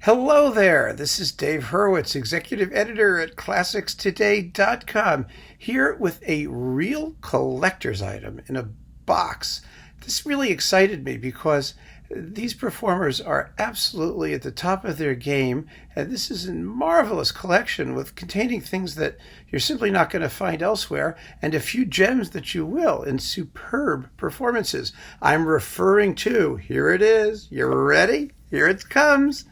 Hello there, this is Dave Hurwitz, executive editor at ClassicsToday.com, here with a real collector's item in a box. This really excited me because these performers are absolutely at the top of their game, and this is a marvelous collection containing things that you're simply not going to find elsewhere, and a few gems that you will in superb performances. I'm referring to, here it is, you ready? Here it comes.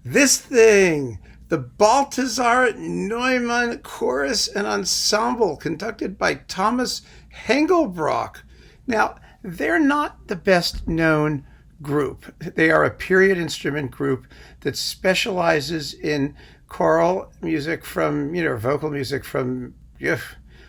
This thing, the Balthasar-Neumann Chorus and Ensemble, conducted by Thomas Hengelbrock. Now, they're not the best known group. They are a period instrument group that specializes in choral music from, vocal music from,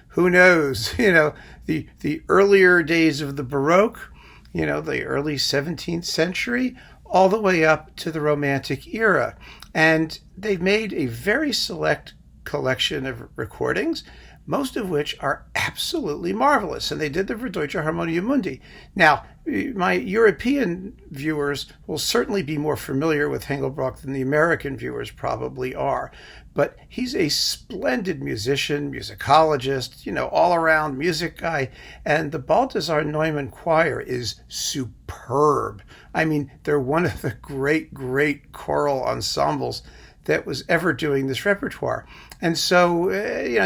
who knows, the earlier days of the Baroque, the early 17th century, all the way up to the Romantic era. And they've made a very select collection of recordings, most of which are absolutely marvelous. And they did them for Deutsche Harmonia Mundi. Now, my European viewers will certainly be more familiar with Hengelbrock than the American viewers probably are. But he's a splendid musician, musicologist, all-around music guy. And the Balthasar-Neumann Choir is superb. I mean, they're one of the great choral ensembles that was ever doing this repertoire. And so,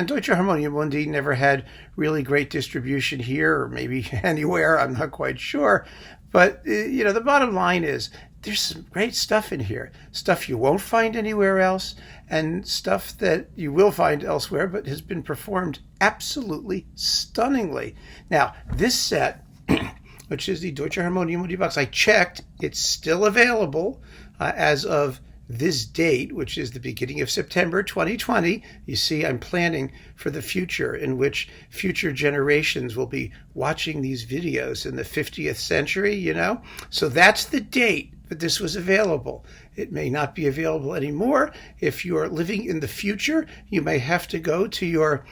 Deutsche Harmonia Mundi never had really great distribution here, or maybe anywhere, I'm not quite sure. But, the bottom line is, there's some great stuff in here. Stuff you won't find anywhere else, and stuff that you will find elsewhere, but has been performed absolutely stunningly. Now, this set, which is the Deutsche Harmonia Mundi box, I checked, it's still available as of this date, which is the beginning of September 2020. You see, I'm planning for the future in which future generations will be watching these videos in the 50th century, So that's the date that this was available. It may not be available anymore. If you're living in the future, you may have to go to your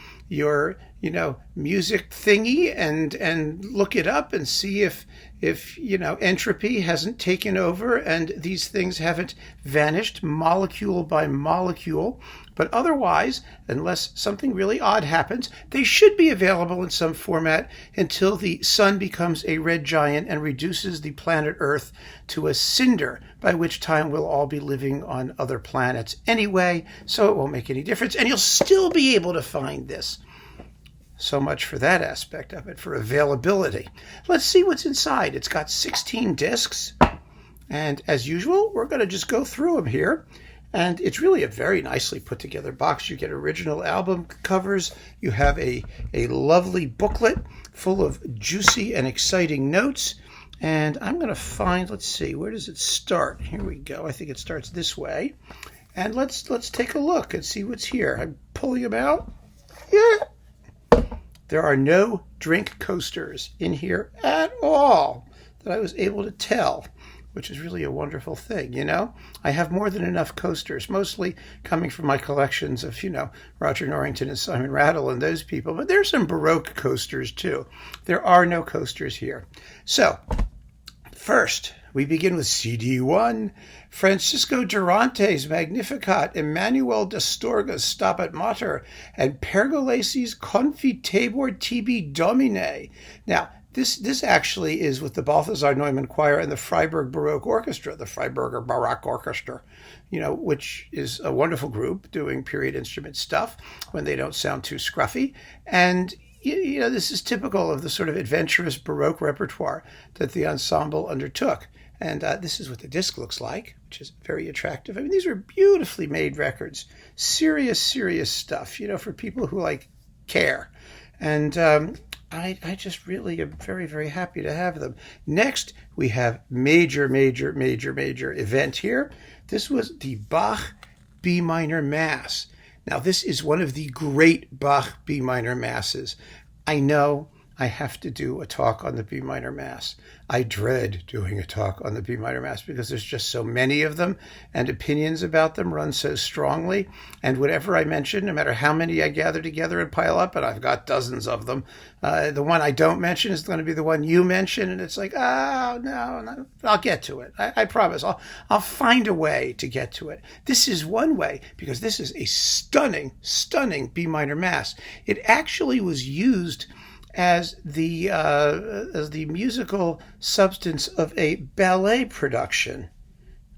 music thingy and look it up and see if entropy hasn't taken over and these things haven't vanished molecule by molecule. But otherwise, unless something really odd happens, they should be available in some format until the sun becomes a red giant and reduces the planet Earth to a cinder, by which time we'll all be living on other planets anyway, so it won't make any difference, and you'll still be able to find this. So much for that aspect of it, for availability. Let's see what's inside. It's got 16 discs, and as usual, we're going to just go through them here. And it's really a very nicely put together box. You get original album covers. You have a lovely booklet full of juicy and exciting notes. And I'm going to find, let's see, where does it start? Here we go. I think it starts this way. And let's take a look and see what's here. I'm pulling them out. Yeah. There are no drink coasters in here at all that I was able to tell, which is really a wonderful thing, I have more than enough coasters, mostly coming from my collections of, Roger Norrington and Simon Rattle and those people, but there's some Baroque coasters too. There are no coasters here. So, first, we begin with CD1, Francisco Durante's Magnificat, Emmanuel d'Astorga's Stabat Mater, and Pergolesi's Confiteor tibi Domine. Now, This actually is with the Balthasar-Neumann Choir and the Freiburg Baroque Orchestra, the Freiburger Baroque Orchestra, which is a wonderful group doing period instrument stuff when they don't sound too scruffy. And, this is typical of the sort of adventurous Baroque repertoire that the ensemble undertook. And this is what the disc looks like, which is very attractive. I mean, these are beautifully made records, serious stuff, for people who care. And I just really am very, very happy to have them. Next, we have major event here. This was the Bach B minor Mass. Now, this is one of the great Bach B minor Masses. I know I have to do a talk on the B minor Mass. I dread doing a talk on the B minor Mass because there's just so many of them and opinions about them run so strongly. And whatever I mention, no matter how many I gather together and pile up, and I've got dozens of them, the one I don't mention is going to be the one you mention. And it's like, oh, no, I'll get to it. I promise. I'll find a way to get to it. This is one way because this is a stunning, stunning B minor Mass. It actually was used as the musical substance of a ballet production.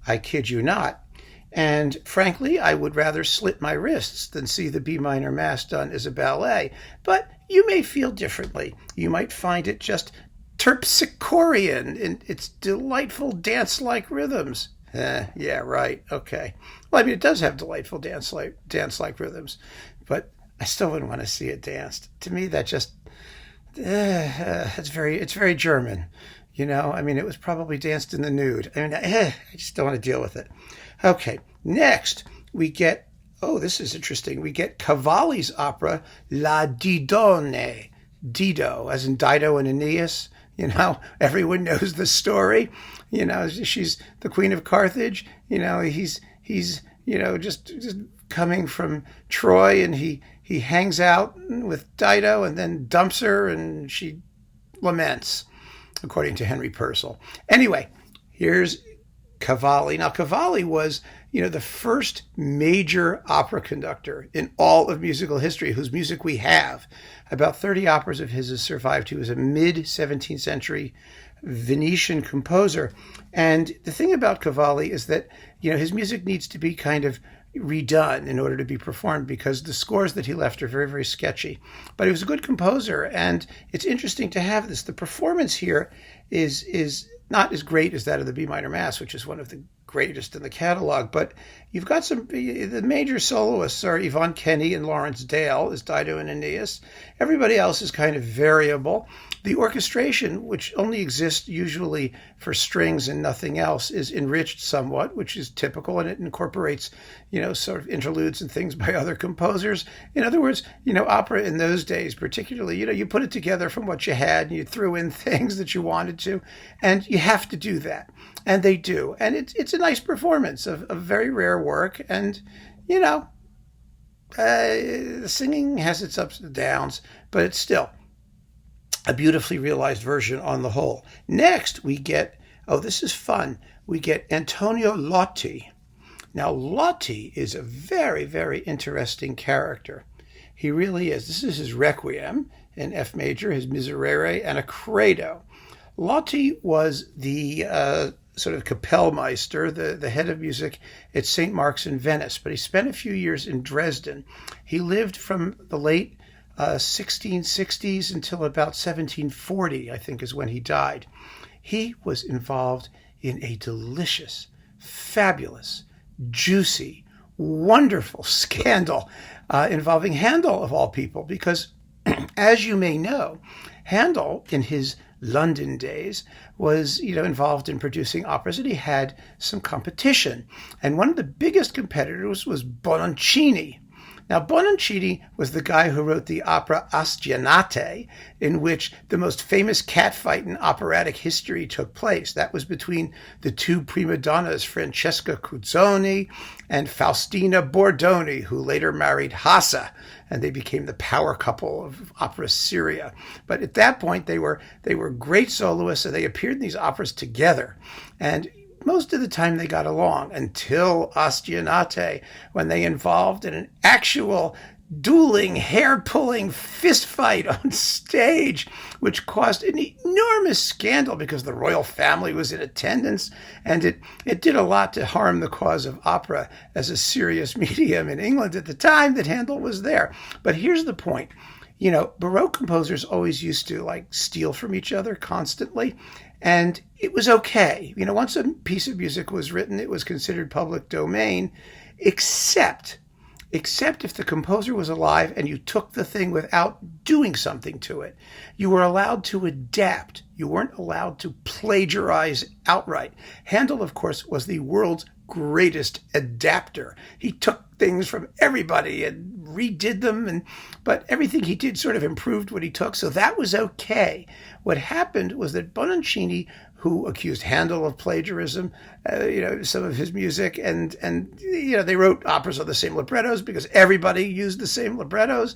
I kid you not. And frankly, I would rather slit my wrists than see the B minor Mass done as a ballet. But you may feel differently. You might find it just terpsichorean in its delightful dance-like rhythms. Yeah, right. Okay. Well, I mean, it does have delightful dance-like rhythms, but I still wouldn't want to see it danced. To me, that just it's very German, you know. I mean, it was probably danced in the nude. I mean, I just don't want to deal with it. Okay, next we get, this is interesting. We get Cavalli's opera La Didone, Dido, as in Dido and Aeneas. You know, everyone knows the story. You know, she's the queen of Carthage. You know, he's you know just coming from Troy, and he hangs out with Dido and then dumps her, and she laments, according to Henry Purcell. Anyway, here's Cavalli. Now, Cavalli was, you know, the first major opera conductor in all of musical history whose music we have. About 30 operas of his have survived. He was a mid-17th century Venetian composer. And the thing about Cavalli is that, you know, his music needs to be kind of redone in order to be performed because the scores that he left are very, very sketchy. But he was a good composer, and it's interesting to have this. The performance here is not as great as that of the B minor Mass, which is one of the greatest in the catalog, but you've got the major soloists are Yvonne Kenny and Lawrence Dale as Dido and Aeneas. Everybody else is kind of variable. The orchestration, which only exists usually for strings and nothing else, is enriched somewhat, which is typical, and it incorporates, you know, sort of interludes and things by other composers. In other words, you know, opera in those days, particularly, you know, you put it together from what you had and you threw in things that you wanted to, and you have to do that. And they do. And it's a nice performance of very rare work. And, you know, the singing has its ups and downs, but it's still a beautifully realized version on the whole. Next, we get, this is fun, we get Antonio Lotti. Now, Lotti is a very, very interesting character. He really is. This is his Requiem in F major, his Miserere, and a Credo. Lotti was the sort of Kapellmeister, the head of music at St. Mark's in Venice, but he spent a few years in Dresden. He lived from the late 1660s until about 1740, I think, is when he died. He was involved in a delicious, fabulous, juicy, wonderful scandal involving Handel, of all people, because, as you may know, Handel, in his London days, was, you know, involved in producing operas, and he had some competition. And one of the biggest competitors was Bononcini. Now, Bononcini was the guy who wrote the opera Astianate, in which the most famous catfight in operatic history took place. That was between the two prima donnas, Francesca Cuzzoni and Faustina Bordoni, who later married Hassa, and they became the power couple of opera Syria. But at that point, they were great soloists, and they appeared in these operas together. And most of the time they got along until Astianate, when they involved in an actual dueling, hair-pulling fist fight on stage, which caused an enormous scandal because the royal family was in attendance, and it did a lot to harm the cause of opera as a serious medium in England at the time that Handel was there. But here's the point. You know, Baroque composers always used to, like, steal from each other constantly, and it was okay. You know, once a piece of music was written, it was considered public domain, except if the composer was alive and you took the thing without doing something to it. You were allowed to adapt. You weren't allowed to plagiarize outright. Handel, of course, was the world's greatest adapter. He took things from everybody and redid them, but everything he did sort of improved what he took, so that was okay. What happened was that Bononcini, who accused Handel of plagiarism, some of his music, and they wrote operas on the same librettos because everybody used the same librettos.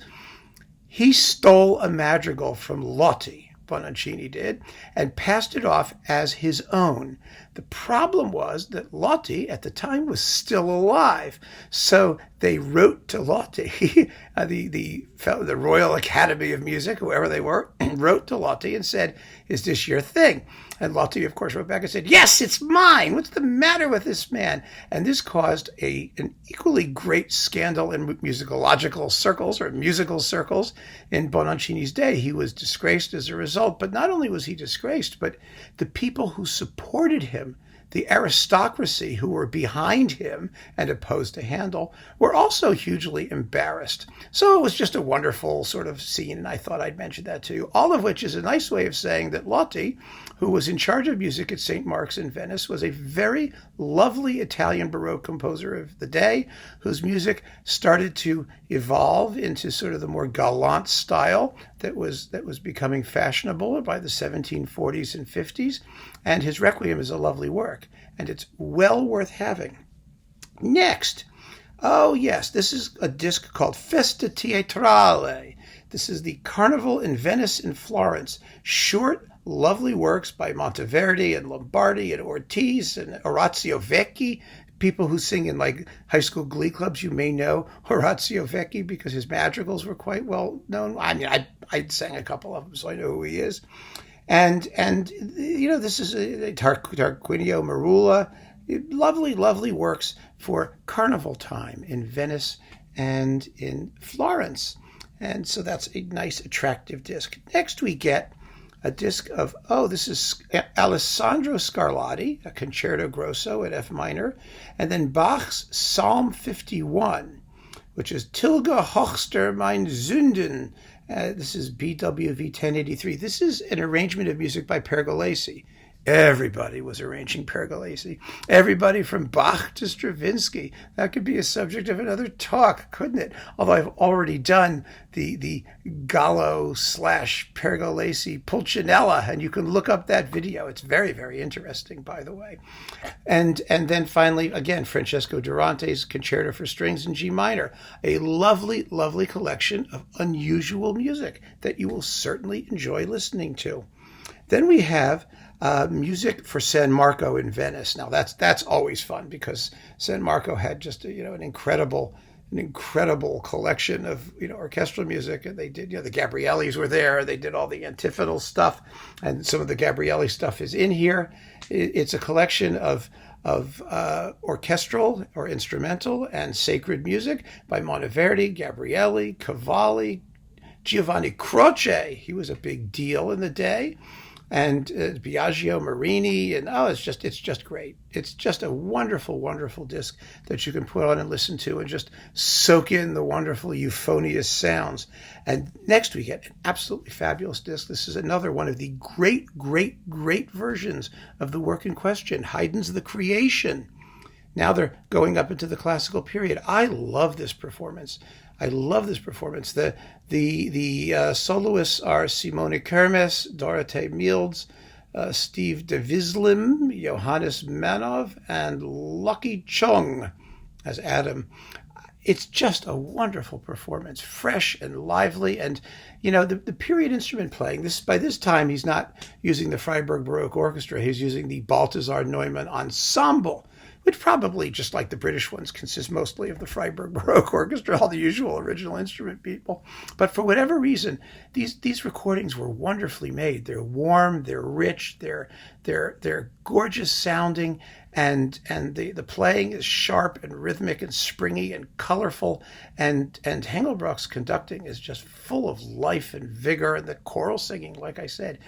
He stole a madrigal from Lotti, Bononcini did, and passed it off as his own. The problem was that Lotti at the time was still alive, so they wrote to Lotti, the Royal Academy of Music, whoever they were, wrote to Lotti and said, "Is this your thing?" And Lotti, of course, wrote back and said, "Yes, it's mine. What's the matter with this man?" And this caused an equally great scandal in musical circles in Bononcini's day. He was disgraced as a result, but not only was he disgraced, but the people who supported him, the aristocracy who were behind him and opposed to Handel, were also hugely embarrassed. So it was just a wonderful sort of scene, and I thought I'd mention that to you. All of which is a nice way of saying that Lotti, who was in charge of music at St. Mark's in Venice, was a very lovely Italian Baroque composer of the day, whose music started to evolve into sort of the more gallant style that was becoming fashionable by the 1740s and 50s. And his Requiem is a lovely work, and it's well worth having. Next, oh yes, this is a disc called Festa Teatrale. This is the Carnival in Venice and Florence. Short, lovely works by Monteverdi and Lombardi and Ortiz and Orazio Vecchi. People who sing in like high school glee clubs, you may know Orazio Vecchi because his madrigals were quite well known. I mean, I sang a couple of them, so I know who he is. And this is Tarquinio Merula. Lovely, lovely works for carnival time in Venice and in Florence. And so that's a nice, attractive disc. Next we get a disc of, this is Alessandro Scarlatti, a Concerto Grosso at F minor, and then Bach's Psalm 51, which is Tilge hochster mein Sünden. This is BWV 1083. This is an arrangement of music by Pergolesi. Everybody was arranging Pergolesi. Everybody from Bach to Stravinsky. That could be a subject of another talk, couldn't it? Although I've already done the Gallo/Pergolesi Pulcinella, and you can look up that video. It's very, very interesting, by the way. And then finally, again, Francesco Durante's Concerto for Strings in G minor. A lovely, lovely collection of unusual music that you will certainly enjoy listening to. Then we have music for San Marco in Venice. Now that's always fun because San Marco had just an incredible collection of orchestral music, and they did the Gabriellis were there. They did all the antiphonal stuff, and some of the Gabrielli stuff is in here. It's a collection of orchestral or instrumental and sacred music by Monteverdi, Gabrielli, Cavalli, Giovanni Croce. He was a big deal in the day. And Biagio Marini, and it's just great. It's just a wonderful, wonderful disc that you can put on and listen to and just soak in the wonderful euphonious sounds. And next we get an absolutely fabulous disc. This is another one of the great, great, great versions of the work in question, Haydn's The Creation. Now they're going up into the classical period. I love this performance. The soloists are Simone Kermes, Dorothee Milds, Steve de Vislim, Johannes Manov, and Lucky Chung as Adam. It's just a wonderful performance, fresh and lively. And, the period instrument playing, by this time, he's not using the Freiburg Baroque Orchestra. He's using the Balthasar-Neumann ensemble, which probably, just like the British ones, consists mostly of the Freiburg Baroque Orchestra, all the usual original instrument people. But for whatever reason, these recordings were wonderfully made. They're warm, they're rich, they're gorgeous sounding, and the playing is sharp and rhythmic and springy and colorful, and Hengelbrock's conducting is just full of life and vigor, and the choral singing, like I said,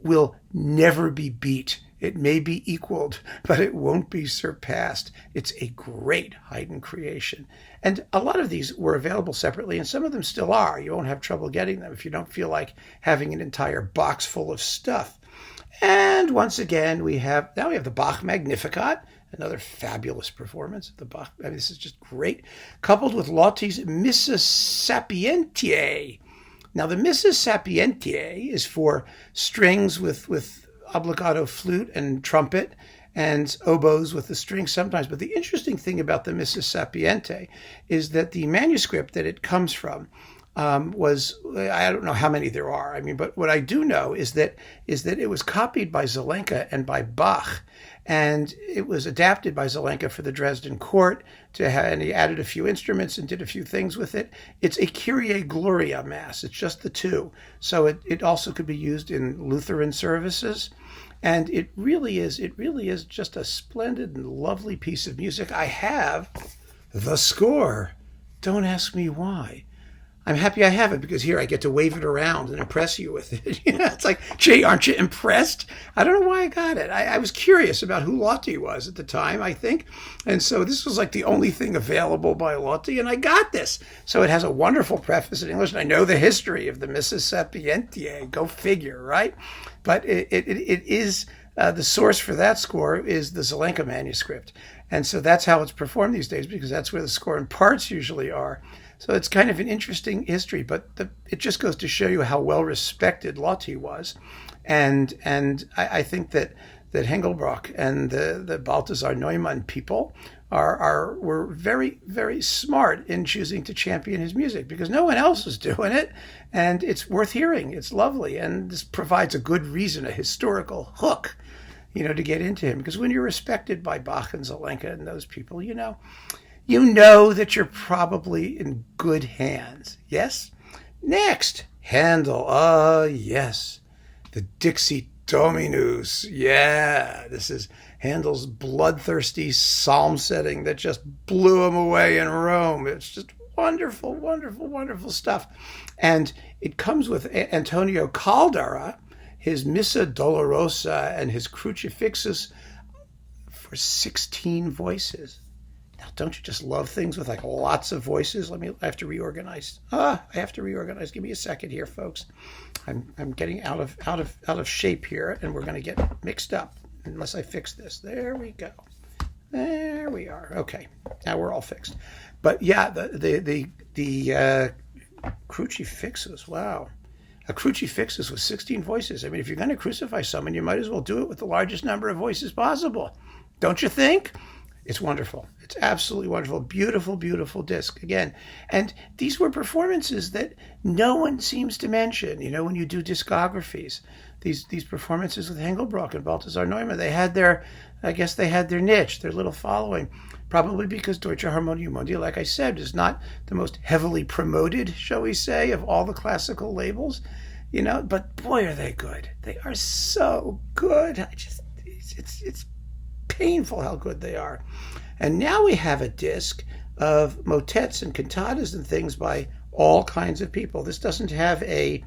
will never be beat. It may be equaled, but it won't be surpassed. It's a great Haydn creation. And a lot of these were available separately, and some of them still are. You won't have trouble getting them if you don't feel like having an entire box full of stuff. And once again, we have the Bach Magnificat, another fabulous performance of the Bach. I mean, this is just great. Coupled with Lotti's Missa Sapiente. Now, the Missa Sapiente is for strings with obbligato flute and trumpet, and oboes with the strings sometimes. But the interesting thing about the Missa Sapiente is that the manuscript that it comes from was, I don't know how many there are. I mean, but what I do know is that it was copied by Zelenka and by Bach, and it was adapted by Zelenka for the Dresden court and he added a few instruments and did a few things with it. It's a Kyrie Gloria mass. It's just the two. So it also could be used in Lutheran services. And it really is just a splendid and lovely piece of music. I have the score. Don't ask me why. I'm happy I have it because here I get to wave it around and impress you with it. It's like, gee, aren't you impressed? I don't know why I got it. I was curious about who Lotti was at the time, I think. And so this was like the only thing available by Lotti, and I got this. So it has a wonderful preface in English, and I know the history of the Missa Sapiente. Go figure, right? But it is, the source for that score is the Zelenka manuscript. And so that's how it's performed these days, because that's where the score and parts usually are. So it's kind of an interesting history, but it just goes to show you how well respected Lotti was. And I think that Hengelbrock and the Balthasar-Neumann people were very, very smart in choosing to champion his music, because no one else is doing it, and it's worth hearing. It's lovely, and this provides a good reason, a historical hook, to get into him. Because when you're respected by Bach and Zelenka and those people, you know that you're probably in good hands. Yes? Next, Handel. Yes. The Dixie Dominus. Yeah. This is Handel's bloodthirsty psalm setting that just blew him away in Rome. It's just wonderful, wonderful, wonderful stuff. And it comes with Antonio Caldara, his Missa Dolorosa, and his Crucifixus for 16 voices. Now, don't you just love things with like lots of voices? I have to reorganize. Give me a second here, folks. I'm getting out of shape here, and we're going to get mixed up unless I fix this. There we go. There we are. Okay, now we're all fixed. But yeah, the Crucifixus. Wow, a Crucifixus with 16 voices. I mean, if you're going to crucify someone, you might as well do it with the largest number of voices possible, don't you think? It's wonderful. It's absolutely wonderful. Beautiful, beautiful disc again. And these were performances that no one seems to mention. When you do discographies, these performances with Hengelbrock and Balthasar-Neumann, they had their niche, their little following. Probably because Deutsche Harmonie Mundi, like I said, is not the most heavily promoted, shall we say, of all the classical labels. But boy, are they good. They are so good. It's painful how good they are. And now we have a disc of motets and cantatas and things by all kinds of people. This doesn't have a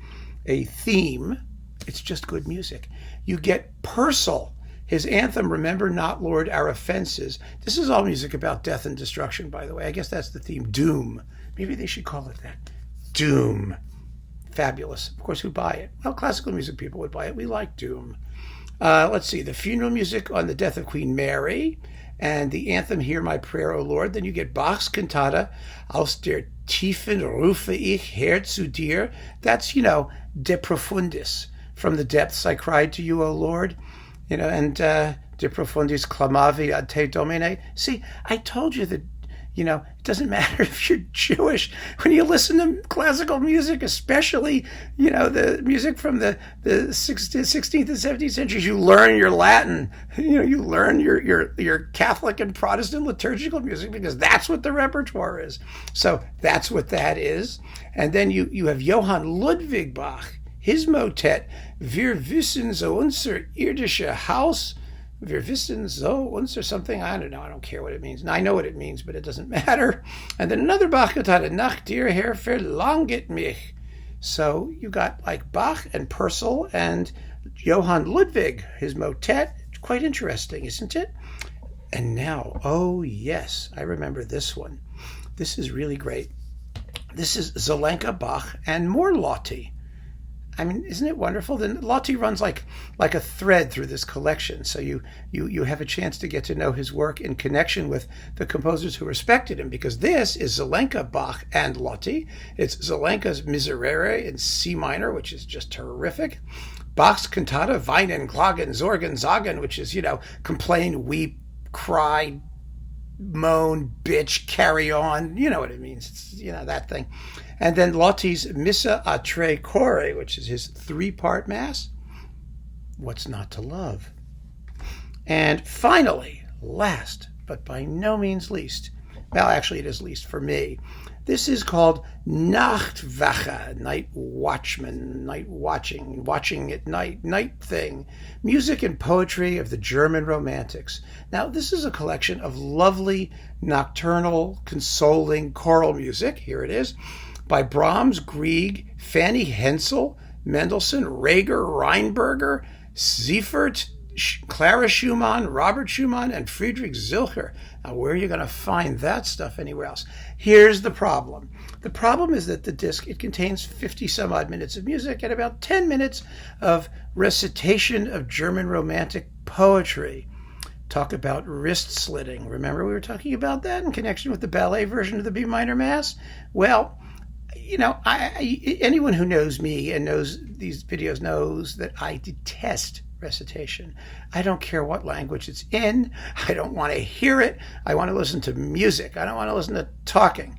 theme. It's just good music. You get Purcell, his anthem, Remember Not, Lord, Our Offenses. This is all music about death and destruction, by the way. I guess that's the theme. Doom. Maybe they should call it that. Doom. Fabulous. Of course, who'd buy it? Well, classical music people would buy it. We like Doom. Let's see, the funeral music on the death of Queen Mary, and the anthem, Hear My Prayer, O Lord. Then you get Bach's cantata, Aus der Tiefen rufe ich Herr zu dir. That's, De Profundis. From the depths I cried to you, O Lord. And De Profundis clamavi ad te Domine. See, I told you that, it doesn't matter if you're Jewish. When you listen to classical music, especially, the music from the 16th and 17th centuries, you learn your Latin. You learn your Catholic and Protestant liturgical music, because that's what the repertoire is. So that's what that is. And then you have Johann Ludwig Bach, his motet, Wir wissen so unser irdische Haus, Wir wissen so unser something. I don't know. I don't care what it means. I know what it means, but it doesn't matter. And then another Bach cantata, Nach dir Herr verlanget mich. So you got like Bach and Purcell and Johann Ludwig, his motet. Quite interesting, isn't it? And now, oh yes, I remember this one. This is really great. This is Zelenka, Bach, and more Lotti. I mean, isn't it wonderful? Then Lotti runs like a thread through this collection. So you have a chance to get to know his work in connection with the composers who respected him, because this is Zelenka, Bach, and Lotti. It's Zelenka's Miserere in C minor, which is just terrific. Bach's cantata Weinen, Klagen, Sorgen, Sagen, which is, complain, weep, cry, moan, bitch, carry on. You know what it means. It's, that thing. And then Lotti's Missa a tre cori, which is his 3-part mass. What's not to love? And finally, last, but by no means least, well, actually it is least for me, this is called Nachtwache, night watchman, night watching, watching at night, night thing, music and poetry of the German Romantics. Now, this is a collection of lovely, nocturnal, consoling choral music. Here it is. By Brahms, Grieg, Fanny Hensel, Mendelssohn, Reger, Reinberger, Seifert, Clara Schumann, Robert Schumann, and Friedrich Zilcher. Now, where are you going to find that stuff anywhere else? Here's the problem. The problem is that the disc, it contains 50-some-odd minutes of music and about 10 minutes of recitation of German Romantic poetry. Talk about wrist slitting. Remember we were talking about that in connection with the ballet version of the B minor Mass? Well, anyone who knows me and knows these videos knows that I detest recitation. I don't care what language it's in. I don't want to hear it. I want to listen to music. I don't want to listen to talking.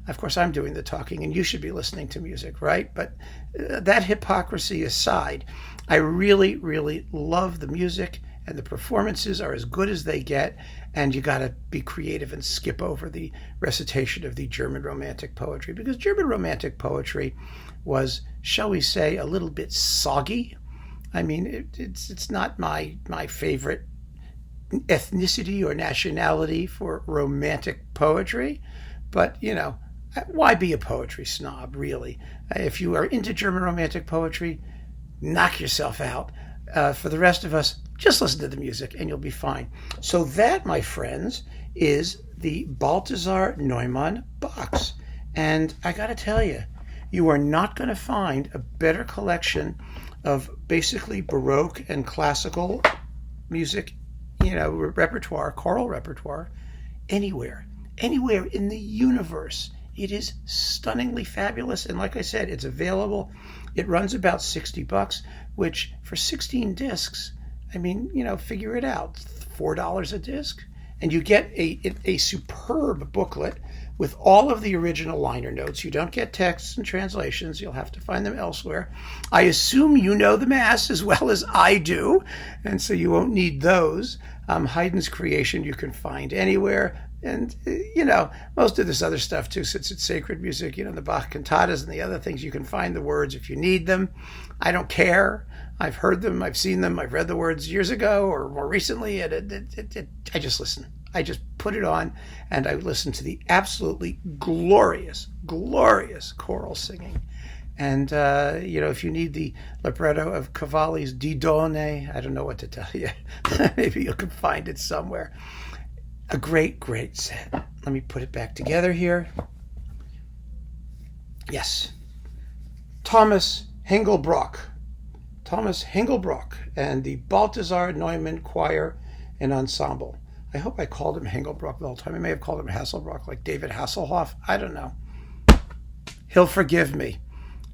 Of course, I'm doing the talking, and you should be listening to music, right? But that hypocrisy aside, I really, really love the music, and the performances are as good as they get, and you got to be creative and skip over the recitation of the German Romantic poetry, because German Romantic poetry was, shall we say, a little bit soggy. I mean, it's not my favorite ethnicity or nationality for Romantic poetry, but, why be a poetry snob, really? If you are into German Romantic poetry, knock yourself out. For the rest of us, just listen to the music and you'll be fine. So that, my friends, is the Balthasar-Neumann box. And I got to tell you, you are not going to find a better collection of basically Baroque and classical music, repertoire, choral repertoire, anywhere in the universe. It is stunningly fabulous. And like I said, it's available. It runs about $60, which for 16 discs, I mean, figure it out, $4 a disc. And you get a superb booklet with all of the original liner notes. You don't get texts and translations. You'll have to find them elsewhere. I assume you know the Mass as well as I do, and so you won't need those. Haydn's creation you can find anywhere. And, most of this other stuff, too, since it's sacred music, the Bach cantatas and the other things, you can find the words if you need them. I don't care. I've heard them. I've seen them. I've read the words years ago or more recently. And I just listen. I just put it on and I listen to the absolutely glorious, glorious choral singing. And, if you need the libretto of Cavalli's Didone, I don't know what to tell you. Maybe you can find it somewhere. A great, great set. Let me put it back together here. Yes. Thomas Hengelbrock and the Balthasar-Neumann Choir and Ensemble. I hope I called him Hengelbrock the whole time. I may have called him Hasselbrock, like David Hasselhoff. I don't know. He'll forgive me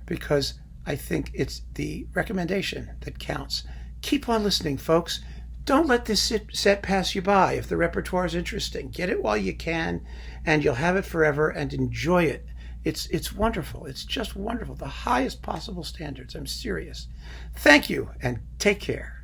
because I think it's the recommendation that counts. Keep on listening, folks. Don't let this set pass you by. If the repertoire is interesting, get it while you can, and you'll have it forever, and enjoy it. It's wonderful. It's just wonderful. The highest possible standards. I'm serious. Thank you, and take care.